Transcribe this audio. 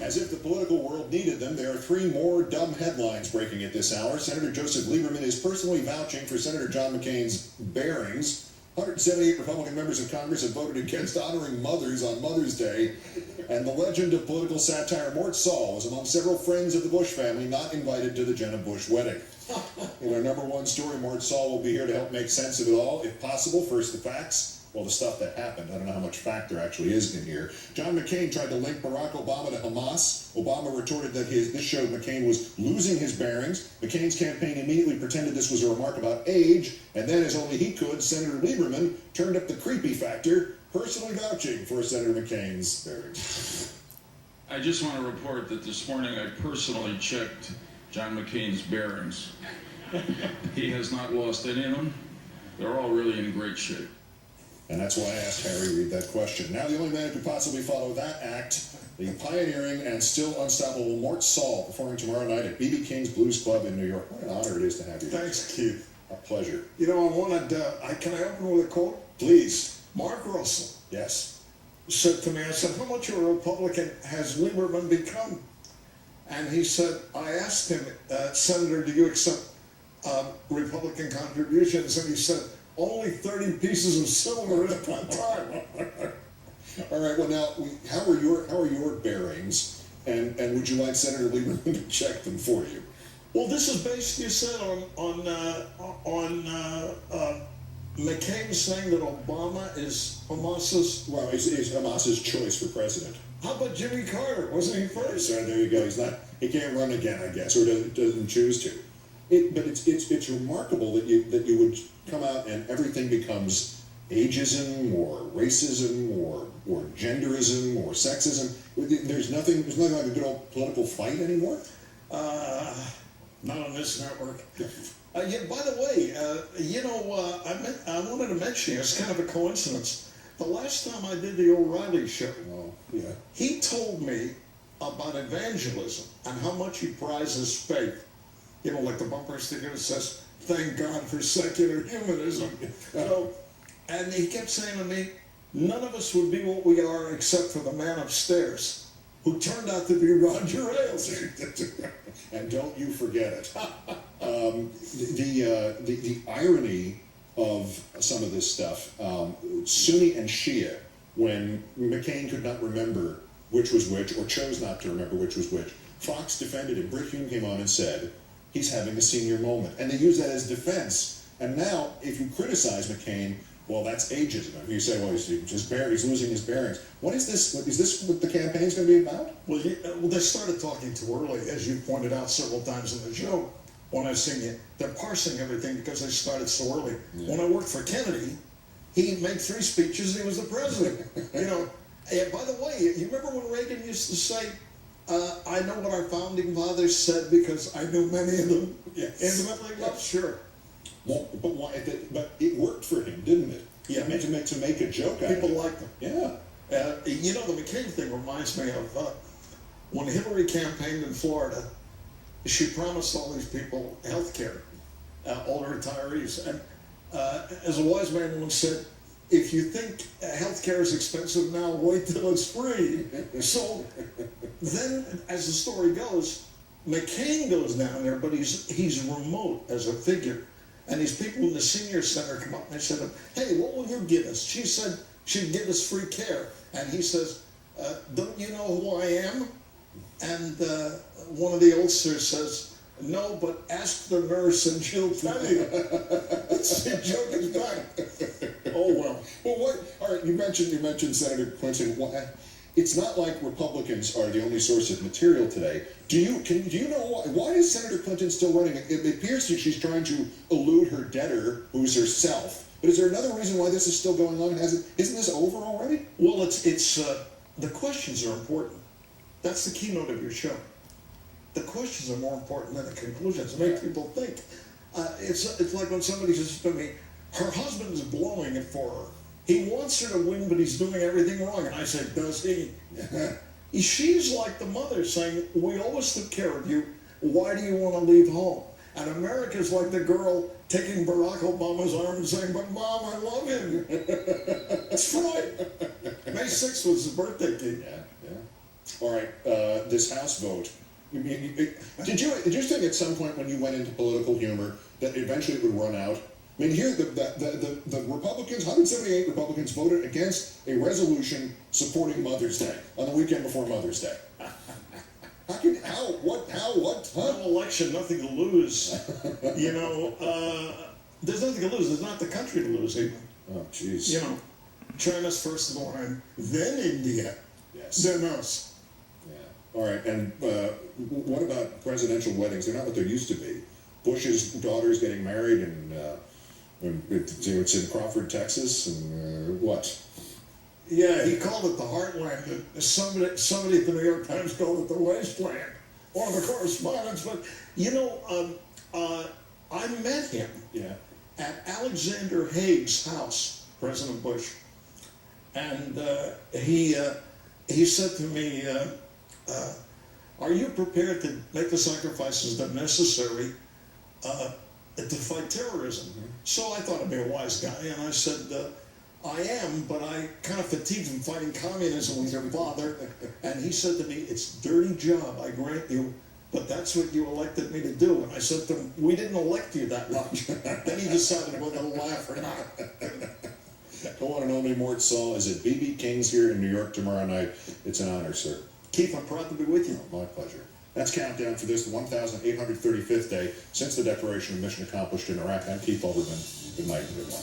As if the political world needed them, there are three more dumb headlines breaking at this hour. Senator Joseph Lieberman is personally vouching for Senator John McCain's bearings. 178 Republican members of Congress have voted against honoring mothers on Mother's Day. And the legend of political satire Mort Sahl was among several friends of the Bush family not invited to the Jenna Bush wedding. In our number one story, Mort Sahl will be here to help make sense of it all. If possible, first the facts. Well, the stuff that happened. I don't know how much fact there actually is in here. John McCain tried to link Barack Obama to Hamas. Obama retorted that this showed McCain was losing his bearings. McCain's campaign immediately pretended this was a remark about age, and then, as only he could, Senator Lieberman turned up the creepy factor, personally vouching for Senator McCain's bearings. I just want to report that this morning I personally checked John McCain's bearings. He has not lost any of them. They're all really in great shape. And that's why I asked Harry Reid that question. Now the only man who could possibly follow that act, the pioneering and still unstoppable Mort Sahl, performing tomorrow night at B.B. King's Blues Club in New York. What an honor it is to have you. Thanks, Keith. A pleasure. You know, I wanted, can I open with a quote? Please. Mark Russell Yes. said to me, I said, how much of a Republican has Lieberman become? And he said, I asked him, Senator, do you accept Republican contributions? And he said, only 30 pieces of silver at that time. All right. Well, now, how are your bearings? And would you like Senator Lieberman to check them for you? Well, this is based, you said, on McCain saying that Obama is Hamas's. Well, is Hamas's choice for president. How about Jimmy Carter? Wasn't he first? So there you go. He can't run again, I guess, or doesn't choose to. But it's remarkable that you would come out and everything becomes ageism or racism or genderism or sexism. There's nothing like a good old political fight anymore. Not on this network. Yeah, by the way, I wanted to mention, it's kind of a coincidence. The last time I did the O'Reilly show, he told me about evangelism and how much he prizes faith. You know, like the bumper sticker that says, thank God for secular humanism. And he kept saying to me, none of us would be what we are except for the man upstairs, who turned out to be Roger Ailes. And don't you forget it. The irony of some of this stuff, Sunni and Shia, when McCain could not remember which was which, or chose not to remember which was which, Fox defended him. Britt Hume came on and said, he's having a senior moment. And they use that as defense. And now, if you criticize McCain, well, that's ageism. You say, well, he's losing his bearings. What is this? Is this what the campaign's going to be about? Well, they started talking too early, as you pointed out several times in the show. When I seen you, they're parsing everything because they started so early. Yeah. When I worked for Kennedy, he made 3 speeches and he was the president. By the way, you remember when Reagan used to say, I know what our founding fathers said because I knew many of them intimately? Well, sure. Well, but it worked for him, didn't it? Yeah. To make a joke out of it. People liked him. Yeah. The McCain thing reminds me of when Hillary campaigned in Florida, she promised all these people health care, all the retirees. And as a wise man once said, if you think health care is expensive now, wait till it's free. So then, as the story goes, McCain goes down there, but he's remote as a figure. And these people in the senior center come up and they said, hey, what will you give us? She said she'd give us free care. And he says, don't you know who I am? And one of the oldsters says, no, but ask the nurse and she'll tell you. The joke is back. Oh, well. Well, all right, you mentioned Senator Clinton. It's not like Republicans are the only source of material today. Do you know why is Senator Clinton still running? It appears that she's trying to elude her debtor, who's herself. But is there another reason why this is still going on? Isn't this over already? Well, it's the questions are important. That's the keynote of your show. The questions are more important than the conclusions. They make people think. It's like when somebody says to me, her husband is blowing it for her. He wants her to win, but he's doing everything wrong. And I say, does he? She's like the mother saying, we always took care of you. Why do you want to leave home? And America's like the girl taking Barack Obama's arm and saying, but Mom, I love him. That's right. May 6th was his birthday cake. Yeah. All right, this House vote. Did you think at some point when you went into political humor that eventually it would run out? I mean, here the Republicans, 178 Republicans voted against a resolution supporting Mother's Day on the weekend before Mother's Day. What? No election, nothing to lose. You know, there's nothing to lose. There's not the country to lose even. Oh, jeez. You know, China's first in line, then India, Yes. then us. Yeah. All right, and what about presidential weddings? They're not what they used to be. Bush's daughter's getting married, and it's in Crawford, Texas, and what? Yeah, he called it the Heartland. Somebody at the New York Times called it the Wasteland. One of the correspondents, but you know, I met him at Alexander Haig's house, President Bush, and he said to me, "Are you prepared to make the sacrifices that are necessary to fight terrorism?" So I thought I'd be a wise guy, and I said, "I am, but I kind of fatigued from fighting communism with your father." And he said to me, "It's a dirty job, I grant you, but that's what you elected me to do." And I said to him, "We didn't elect you that much." Then he decided whether to laugh or not. Go on and know me, Mort Sahl is at BB King's here in New York tomorrow night. It's an honor, sir. Keith, I'm proud to be with you. My pleasure. That's countdown for this, the 1,835th day since the declaration of mission accomplished in Iraq. I'm Keith OLBERMANN. Good night and good luck.